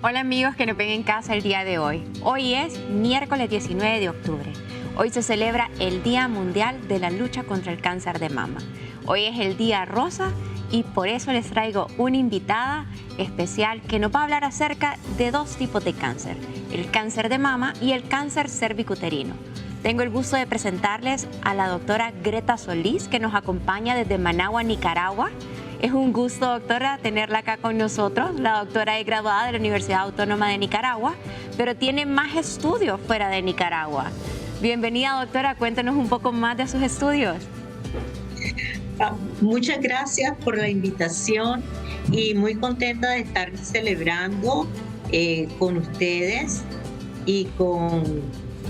Hola amigos que nos ven en casa el día de hoy. Hoy es miércoles 19 de octubre. Hoy se celebra el Día Mundial de la Lucha contra el Cáncer de Mama. Hoy es el Día Rosa y por eso les traigo una invitada especial que nos va a hablar acerca de dos tipos de cáncer, el cáncer de mama y el cáncer cervicuterino. Tengo el gusto de presentarles a la doctora Greta Solís, que nos acompaña desde Managua, Nicaragua. Es un gusto, doctora, tenerla acá con nosotros. La doctora es graduada de la Universidad Autónoma de Nicaragua, pero tiene más estudios fuera de Nicaragua. Bienvenida, doctora. Cuéntanos un poco más de sus estudios. Muchas gracias por la invitación y muy contenta de estar celebrando con ustedes y con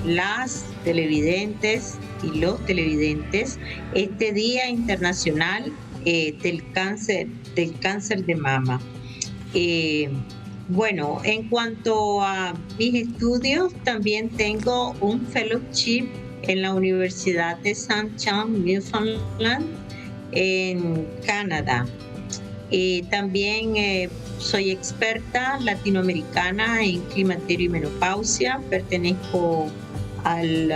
las televidentes y los televidentes este Día Internacional del cáncer de mama. Bueno, en cuanto a mis estudios, también tengo un fellowship en la Universidad de St. John, Newfoundland, en Canadá. También soy experta latinoamericana en climaterio y menopausia. Pertenezco al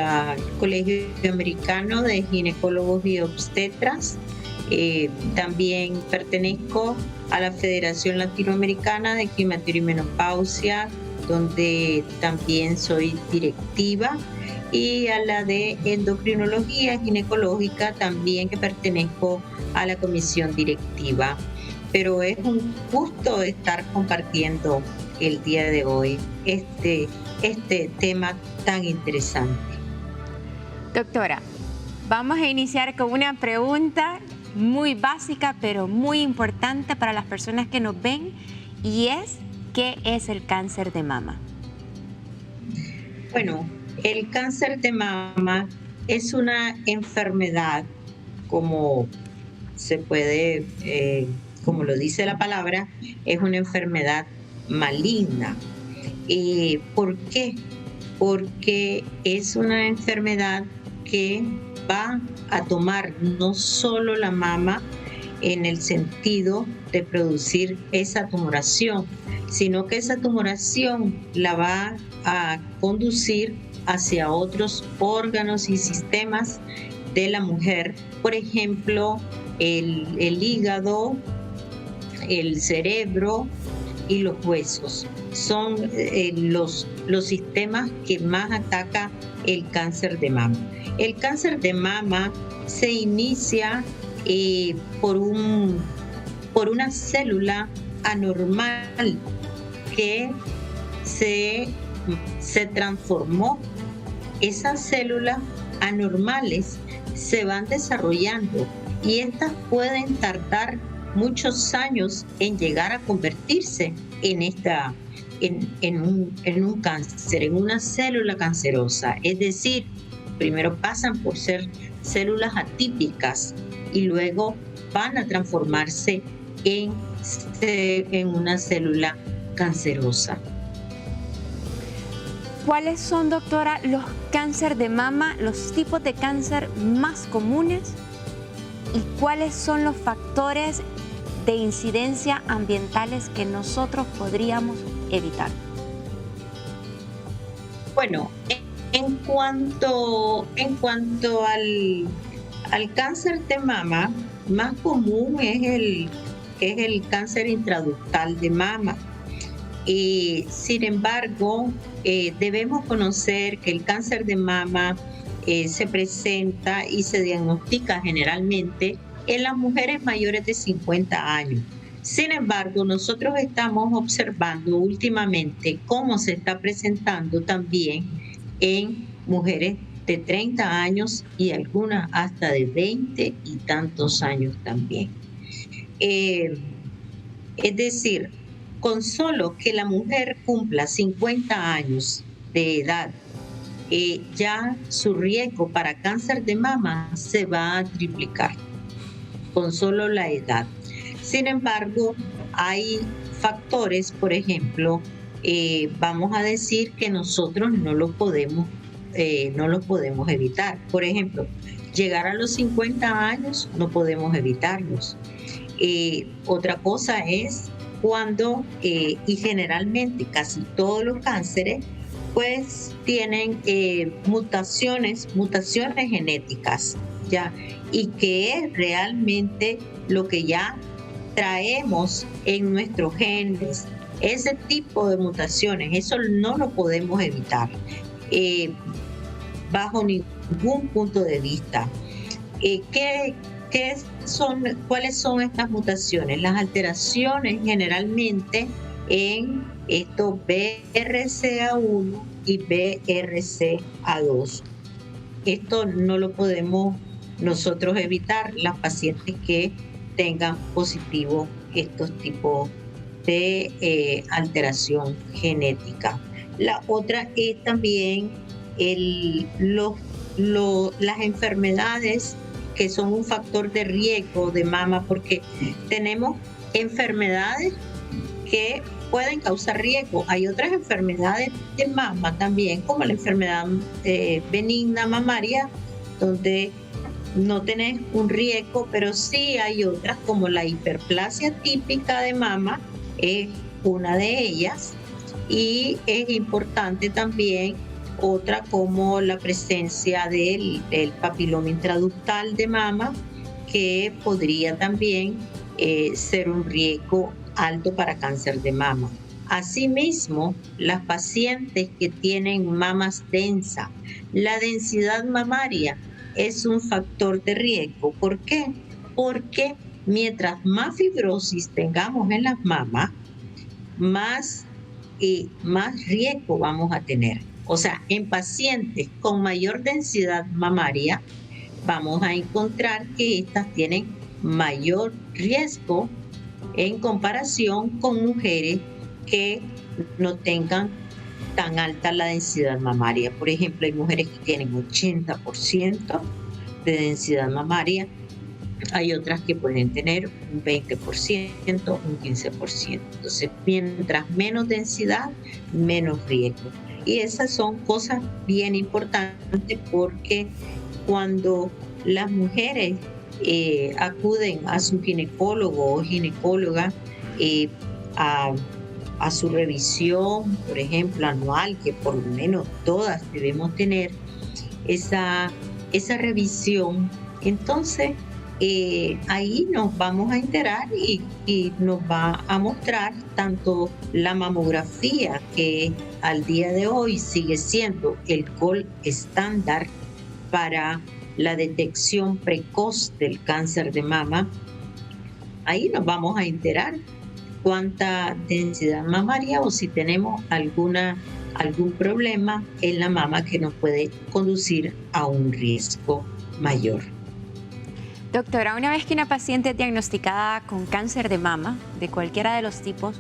Colegio Americano de Ginecólogos y Obstetras. También pertenezco a la Federación Latinoamericana de Climaterio y Menopausia, donde también soy directiva, y a la de Endocrinología Ginecológica también, que pertenezco a la comisión directiva. Pero es un gusto estar compartiendo el día de hoy este tema tan interesante. Doctora, vamos a iniciar con una pregunta muy básica, pero muy importante para las personas que nos ven, y es: ¿qué es el cáncer de mama? Bueno, el cáncer de mama es una enfermedad, como se puede, como lo dice la palabra, es una enfermedad maligna. ¿Por qué? Porque es una enfermedad que va a tomar no solo la mama en el sentido de producir esa tumoración, sino que esa tumoración la va a conducir hacia otros órganos y sistemas de la mujer, por ejemplo, el hígado, el cerebro y los huesos. Son los sistemas que más ataca el cáncer de mama. El cáncer de mama se inicia por una célula anormal que se transformó. Esas células anormales se van desarrollando y estas pueden tardar muchos años en llegar a convertirse en un cáncer, en una célula cancerosa. Es decir, primero pasan por ser células atípicas y luego van a transformarse en una célula cancerosa. ¿Cuáles son, doctora, los cánceres de mama, los tipos de cáncer más comunes, y cuáles son los factores de incidencia ambientales que nosotros podríamos evitar? Bueno, en cuanto al cáncer de mama, más común es el cáncer intraductal de mama. Sin embargo, debemos conocer que el cáncer de mama se presenta y se diagnostica generalmente en las mujeres mayores de 50 años. Sin embargo, nosotros estamos observando últimamente cómo se está presentando también en mujeres de 30 años y algunas hasta de 20 y tantos años también. Es decir, con solo que la mujer cumpla 50 años de edad, ya su riesgo para cáncer de mama se va a triplicar con solo la edad. Sin embargo, hay factores, por ejemplo, vamos a decir que nosotros no los podemos evitar. Por ejemplo, llegar a los 50 años no podemos evitarlos. Otra cosa es cuando, y generalmente casi todos los cánceres, pues tienen mutaciones genéticas, ¿ya? Y que es realmente lo que ya traemos en nuestros genes, ese tipo de mutaciones, eso no lo podemos evitar bajo ningún punto de vista. ¿Cuáles son estas mutaciones? Las alteraciones generalmente en estos BRCA1 y BRCA2. Esto no lo podemos nosotros evitar, las pacientes que tengan positivo estos tipos de alteración genética. La otra es también las enfermedades que son un factor de riesgo de mama, porque tenemos enfermedades que pueden causar riesgo. Hay otras enfermedades de mama también, como la enfermedad benigna mamaria, donde no tenés un riesgo, pero sí hay otras como la hiperplasia típica de mama, es una de ellas, y es importante también otra como la presencia del papiloma intraductal de mama, que podría también ser un riesgo alto para cáncer de mama. Asimismo, las pacientes que tienen mamas densas, la densidad mamaria es un factor de riesgo. ¿Por qué? Porque mientras más fibrosis tengamos en las mamas, más riesgo vamos a tener. O sea, en pacientes con mayor densidad mamaria, vamos a encontrar que estas tienen mayor riesgo en comparación con mujeres que no tengan tan alta la densidad mamaria. Por ejemplo, hay mujeres que tienen 80% de densidad mamaria, hay otras que pueden tener un 20%, un 15%. Entonces, mientras menos densidad, menos riesgo. Y esas son cosas bien importantes, porque cuando las mujeres acuden a su ginecólogo o ginecóloga a su revisión, por ejemplo, anual, que por lo menos todas debemos tener esa revisión, entonces ahí nos vamos a enterar y nos va a mostrar tanto la mamografía, que al día de hoy sigue siendo el gold estándar para la detección precoz del cáncer de mama. Ahí nos vamos a enterar cuánta densidad mamaria o si tenemos algún problema en la mama que nos puede conducir a un riesgo mayor. Doctora, una vez que una paciente es diagnosticada con cáncer de mama, de cualquiera de los tipos,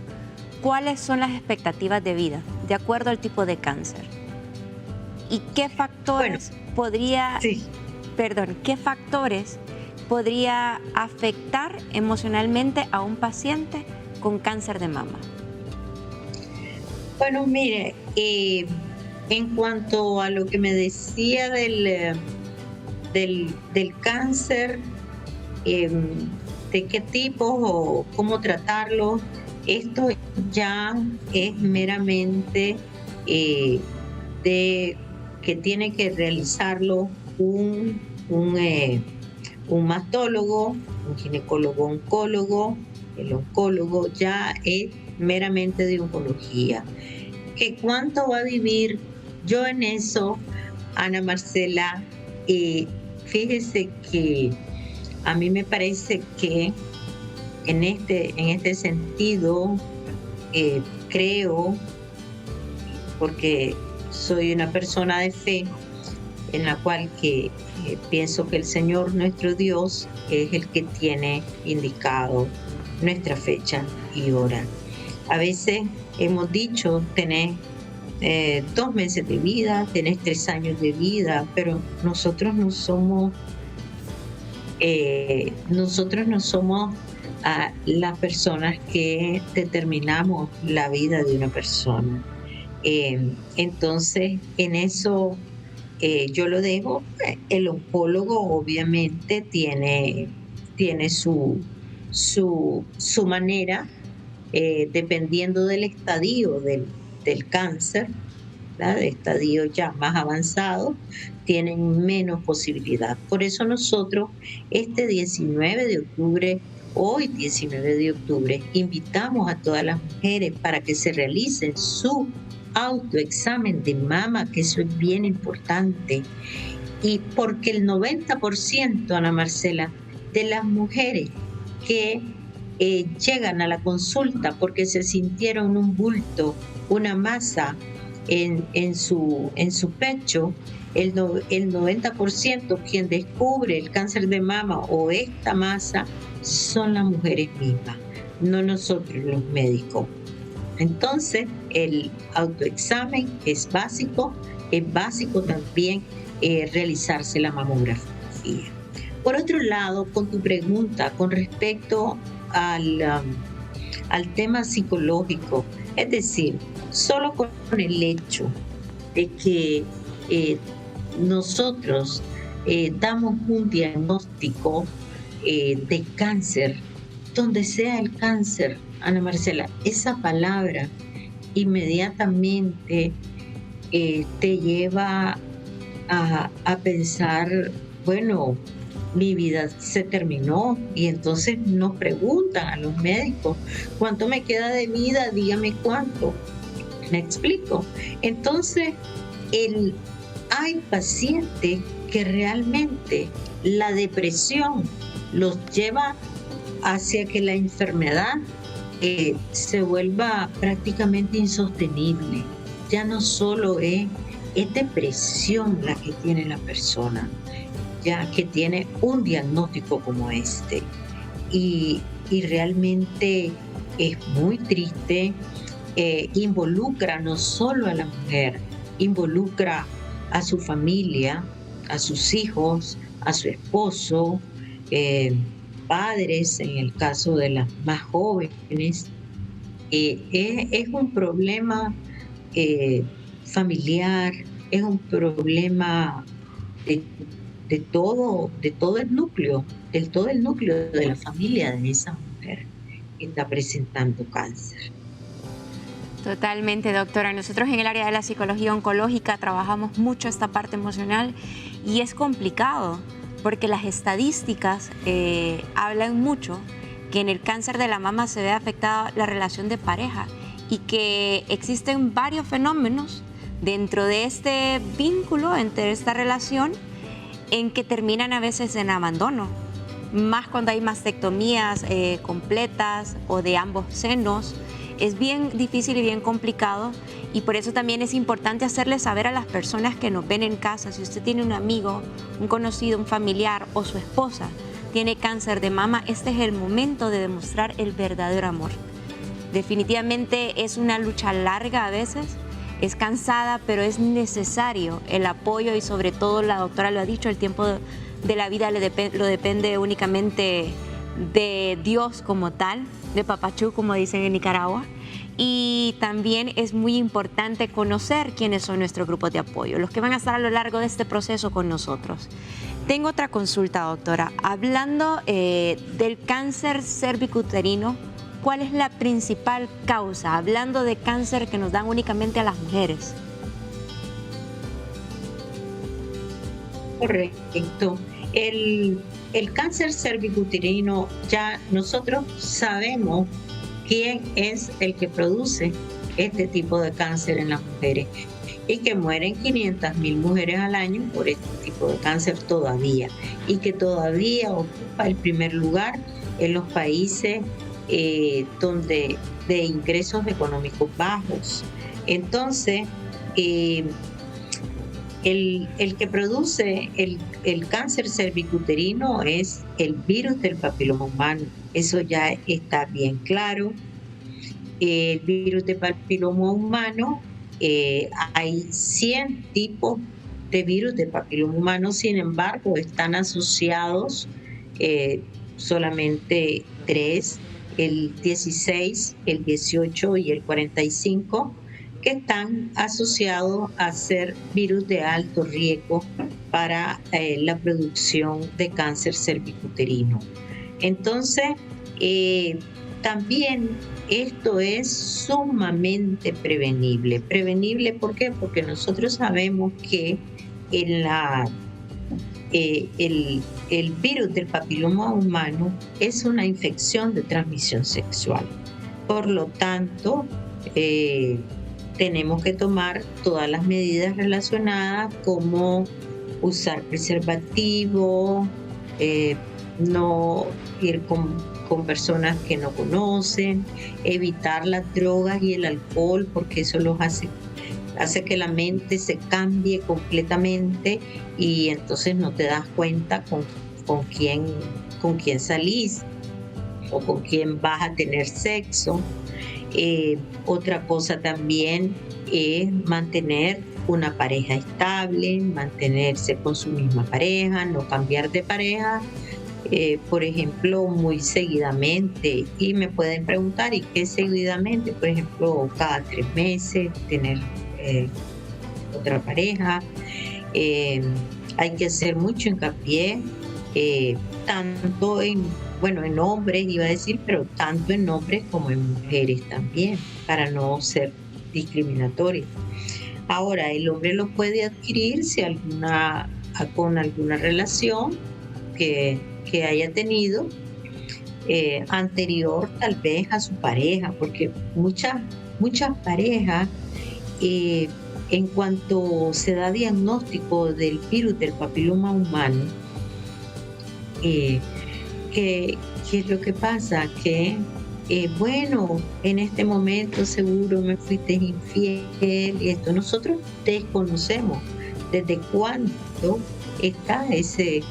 ¿cuáles son las expectativas de vida de acuerdo al tipo de cáncer? ¿Y qué factores qué factores podría afectar emocionalmente a un paciente con cáncer de mama? Bueno, mire, en cuanto a lo que me decía del cáncer, de qué tipo o cómo tratarlo, esto ya es meramente de que tiene que realizarlo un mastólogo, un ginecólogo oncólogo. El oncólogo ya es meramente de oncología. ¿Que cuánto va a vivir? Yo en eso, Ana Marcela, fíjese que a mí me parece que en este sentido creo, porque soy una persona de fe, en la cual pienso que el Señor nuestro Dios es el que tiene indicado nuestra fecha y hora. A veces hemos dicho, tenés 2 meses de vida, tenés 3 años de vida, pero nosotros no somos las personas que determinamos la vida de una persona. Entonces, en eso yo lo dejo. El oncólogo obviamente tiene su manera dependiendo del estadio del cáncer, ¿verdad? De estadio ya más avanzado, tienen menos posibilidad. Por eso nosotros este 19 de octubre, hoy 19 de octubre, invitamos a todas las mujeres para que se realicen su autoexamen de mama, que eso es bien importante. Y porque el 90%, Ana Marcela, de las mujeres que llegan a la consulta porque se sintieron un bulto, una masa en su pecho, el 90% quien descubre el cáncer de mama o esta masa son las mujeres mismas, no nosotros los médicos. Entonces, el autoexamen es básico también realizarse la mamografía. Por otro lado, con tu pregunta con respecto al tema psicológico, es decir, solo con el hecho de que nosotros damos un diagnóstico de cáncer, donde sea el cáncer, Ana Marcela, esa palabra inmediatamente te lleva a pensar, bueno, mi vida se terminó, y entonces nos preguntan a los médicos, ¿cuánto me queda de vida? Dígame cuánto. ¿Me explico? Entonces, hay pacientes que realmente la depresión los lleva hacia que la enfermedad se vuelva prácticamente insostenible. Ya no solo es depresión la que tiene la persona, ya que tiene un diagnóstico como este. Y realmente es muy triste, involucra no solo a la mujer, involucra a su familia, a sus hijos, a su esposo, padres, en el caso de las más jóvenes. Es un problema familiar, es un problema de todo el núcleo, de la familia de esa mujer que está presentando cáncer. Totalmente, doctora. Nosotros en el área de la psicología oncológica trabajamos mucho esta parte emocional y es complicado porque las estadísticas hablan mucho que en el cáncer de la mama se ve afectada la relación de pareja y que existen varios fenómenos dentro de este vínculo, entre esta relación, en que terminan a veces en abandono, más cuando hay mastectomías completas o de ambos senos. Es bien difícil y bien complicado, y por eso también es importante hacerle saber a las personas que nos ven en casa, si usted tiene un amigo, un conocido, un familiar o su esposa tiene cáncer de mama, este es el momento de demostrar el verdadero amor. Definitivamente es una lucha larga a veces, es cansada, pero es necesario el apoyo, y sobre todo, la doctora lo ha dicho, el tiempo de la vida lo depende únicamente de Dios como tal, de Papachú, como dicen en Nicaragua. Y también es muy importante conocer quiénes son nuestros grupos de apoyo, los que van a estar a lo largo de este proceso con nosotros. Tengo otra consulta, doctora. Hablando del cáncer cervicuterino, ¿cuál es la principal causa? Hablando de cáncer que nos dan únicamente a las mujeres. Correcto. El cáncer cervicuterino, ya nosotros sabemos quién es el que produce este tipo de cáncer en las mujeres, y que mueren 500.000 mujeres al año por este tipo de cáncer todavía, y que todavía ocupa el primer lugar en los países donde de ingresos económicos bajos. Entonces, el que produce el cáncer cervicuterino es el virus del papiloma humano. Eso ya está bien claro. El virus del papiloma humano, hay 100 tipos de virus del papiloma humano, sin embargo, están asociados solamente 3, el 16, el 18 y el 45, que están asociados a ser virus de alto riesgo para la producción de cáncer cervicuterino. Entonces, También esto es sumamente prevenible. ¿Prevenible por qué? Porque nosotros sabemos que en el virus del papiloma humano es una infección de transmisión sexual. Por lo tanto, tenemos que tomar todas las medidas relacionadas como usar preservativo, no ir con personas que no conocen, evitar las drogas y el alcohol porque eso los hace que la mente se cambie completamente y entonces no te das cuenta con quién salís o con quién vas a tener sexo. Otra cosa también es mantener una pareja estable, mantenerse con su misma pareja, no cambiar de pareja, por ejemplo, muy seguidamente. Y me pueden preguntar, ¿y qué seguidamente? Por ejemplo, cada 3 meses tener otra pareja. Hay que hacer mucho hincapié, tanto en hombres iba a decir, pero tanto en hombres como en mujeres también, para no ser discriminatorios. Ahora, el hombre lo puede adquirir si con alguna relación que haya tenido anterior tal vez a su pareja, porque muchas parejas, en cuanto se da diagnóstico del virus del papiloma humano, ¿qué es lo que pasa? Que en este momento seguro me fuiste infiel y esto. Nosotros desconocemos desde cuándo está ese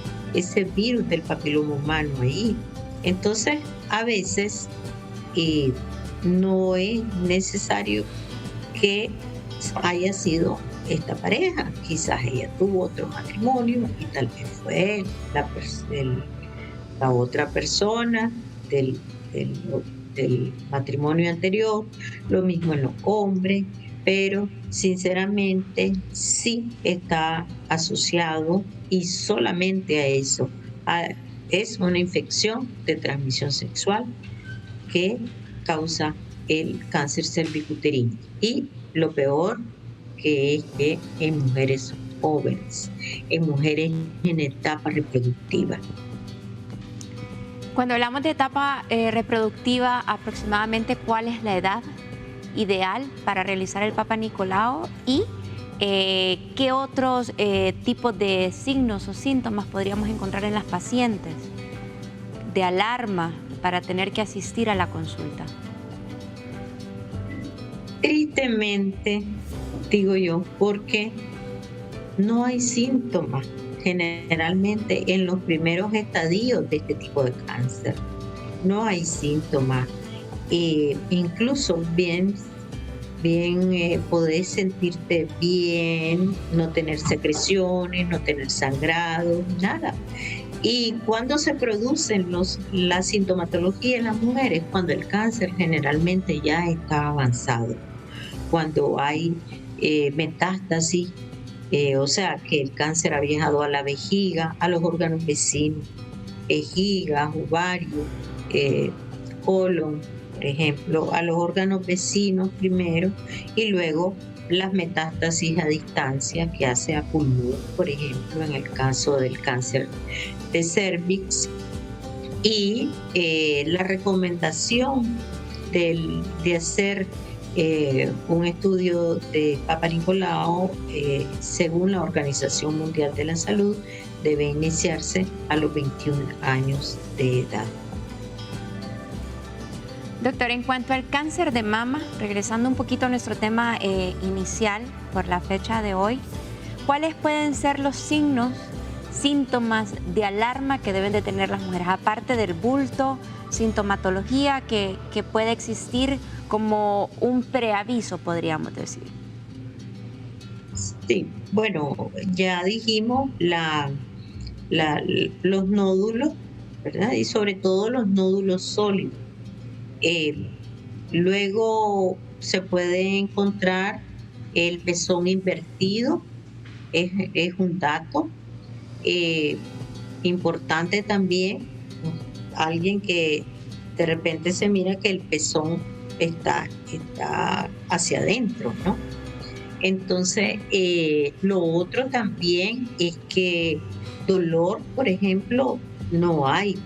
virus del papiloma humano ahí. Entonces, a veces no es necesario que haya sido esta pareja. Quizás ella tuvo otro matrimonio y tal vez fue la otra persona del matrimonio anterior. Lo mismo en los hombres, pero sinceramente sí está asociado y solamente a eso. Es una infección de transmisión sexual que causa el cáncer cervicuterino. Y lo peor que es que en mujeres jóvenes, en mujeres en etapa reproductiva. Cuando hablamos de etapa reproductiva, aproximadamente ¿cuál es la edad ideal para realizar el Papa Nicolau? Y ¿qué otros tipos de signos o síntomas podríamos encontrar en las pacientes de alarma para tener que asistir a la consulta? Tristemente, digo yo, porque no hay síntomas generalmente en los primeros estadios de este tipo de cáncer. No hay síntomas. Incluso bien podés sentirte bien, no tener secreciones, no tener sangrado, nada. Y cuando se producen la sintomatología en las mujeres, cuando el cáncer generalmente ya está avanzado, cuando hay metástasis, o sea que el cáncer ha viajado a la vejiga, a los órganos vecinos, vejiga, ovario, colon, por ejemplo, a los órganos vecinos primero y luego las metástasis a distancia que hace a pulmón, por ejemplo, en el caso del cáncer de cervix. Y la recomendación de hacer un estudio de Papa Nicolau, según la Organización Mundial de la Salud, debe iniciarse a los 21 años de edad. Doctor, en cuanto al cáncer de mama, regresando un poquito a nuestro tema inicial por la fecha de hoy, ¿cuáles pueden ser los síntomas de alarma que deben de tener las mujeres? Aparte del bulto, sintomatología que puede existir como un preaviso, podríamos decir. Sí, bueno, ya dijimos los nódulos, ¿verdad? Y sobre todo los nódulos sólidos. Luego se puede encontrar el pezón invertido, es un dato importante también. Alguien que de repente se mira que el pezón está hacia adentro, ¿no? Entonces, lo otro también es que dolor, por ejemplo, no hay.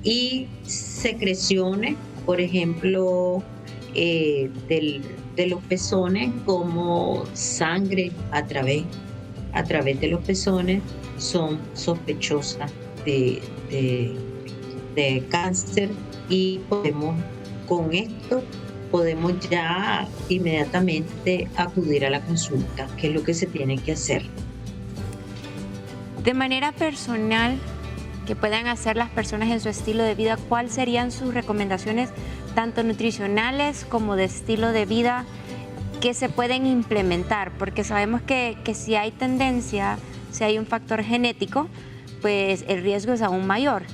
Y secreciones, por ejemplo, de los pezones, como sangre a través de los pezones, son sospechosas de cáncer, y con esto podemos ya inmediatamente acudir a la consulta, que es lo que se tiene que hacer. De manera personal, que puedan hacer las personas en su estilo de vida, ¿cuáles serían sus recomendaciones, tanto nutricionales como de estilo de vida, que se pueden implementar? Porque sabemos que si hay tendencia, si hay un factor genético, pues el riesgo es aún mayor.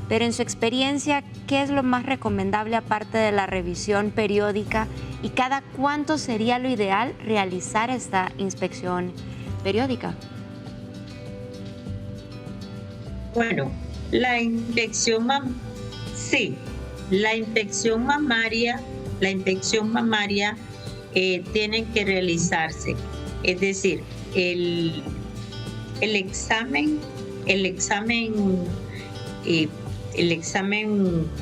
Pero en su experiencia, ¿qué es lo más recomendable aparte de la revisión periódica? ¿Y cada cuánto sería lo ideal realizar esta inspección periódica? Bueno, la infección mamaria tiene que realizarse. Es decir, el examen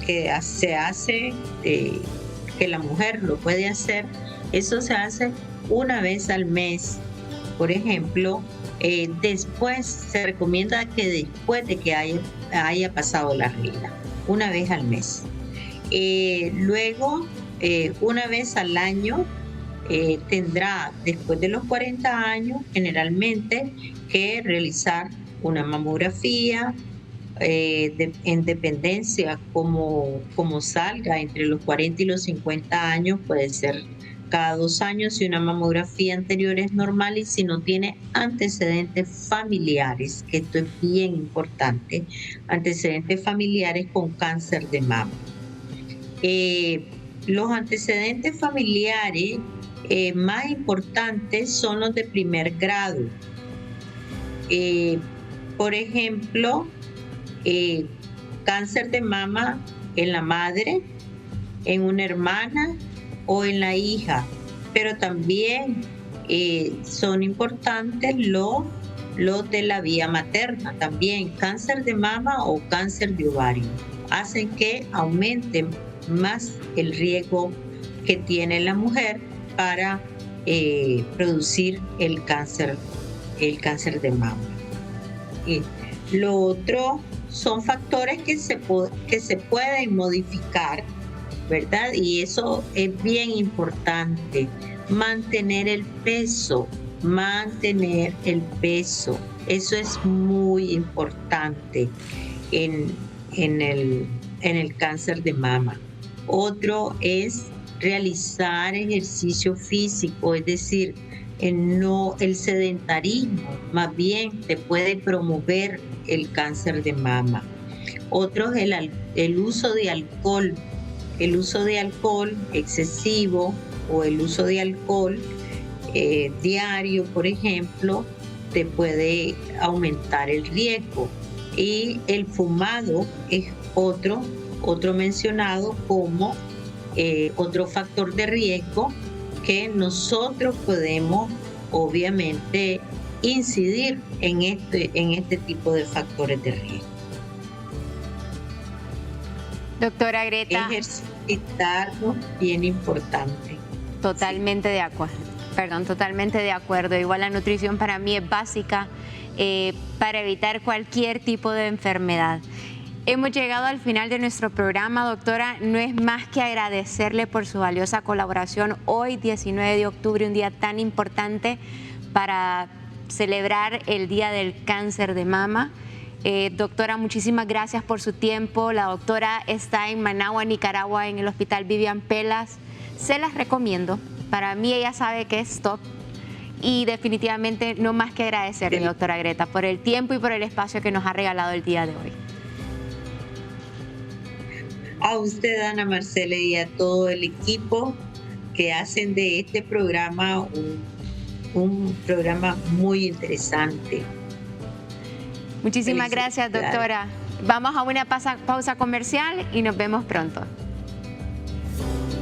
que se hace, que la mujer lo puede hacer, eso se hace una vez al mes. Por ejemplo, después se recomienda que después de que haya pasado la regla, una vez al mes. Luego, una vez al año, tendrá, después de los 40 años, generalmente, que realizar una mamografía, en dependencia como salga entre los 40 y los 50 años, puede ser cada 2 años si una mamografía anterior es normal y si no tiene antecedentes familiares, que esto es bien importante, antecedentes familiares con cáncer de mama. Los antecedentes familiares más importantes son los de primer grado. Por ejemplo, cáncer de mama en la madre, en una hermana o en la hija, pero también son importantes los de la vía materna, también cáncer de mama o cáncer de ovario, hacen que aumente más el riesgo que tiene la mujer para producir el cáncer de mama. Lo otro son factores que se pueden modificar, ¿verdad? Y eso es bien importante. Mantener el peso. Eso es muy importante en el cáncer de mama. Otro es realizar ejercicio físico, es decir, el sedentarismo más bien te puede promover el cáncer de mama. Otro es el uso de alcohol. El uso de alcohol excesivo o el uso de alcohol diario, por ejemplo, te puede aumentar el riesgo. Y el fumado es otro mencionado como otro factor de riesgo que nosotros podemos obviamente incidir en este tipo de factores de riesgo. Doctora Greta. Ejercitarnos bien importante. Totalmente de acuerdo. Totalmente de acuerdo. Igual la nutrición para mí es básica para evitar cualquier tipo de enfermedad. Hemos llegado al final de nuestro programa, doctora. No es más que agradecerle por su valiosa colaboración hoy, 19 de octubre, un día tan importante para celebrar el Día del Cáncer de Mama. Doctora, muchísimas gracias por su tiempo. La doctora está en Managua, Nicaragua, en el Hospital Vivian Pelas. Se las recomiendo. Para mí ella sabe que es top. Y definitivamente no más que agradecerle, doctora Greta, por el tiempo y por el espacio que nos ha regalado el día de hoy. A usted, Ana Marcela, y a todo el equipo que hacen de este programa un programa muy interesante. Muchísimas gracias, doctora. Vamos a una pausa comercial y nos vemos pronto.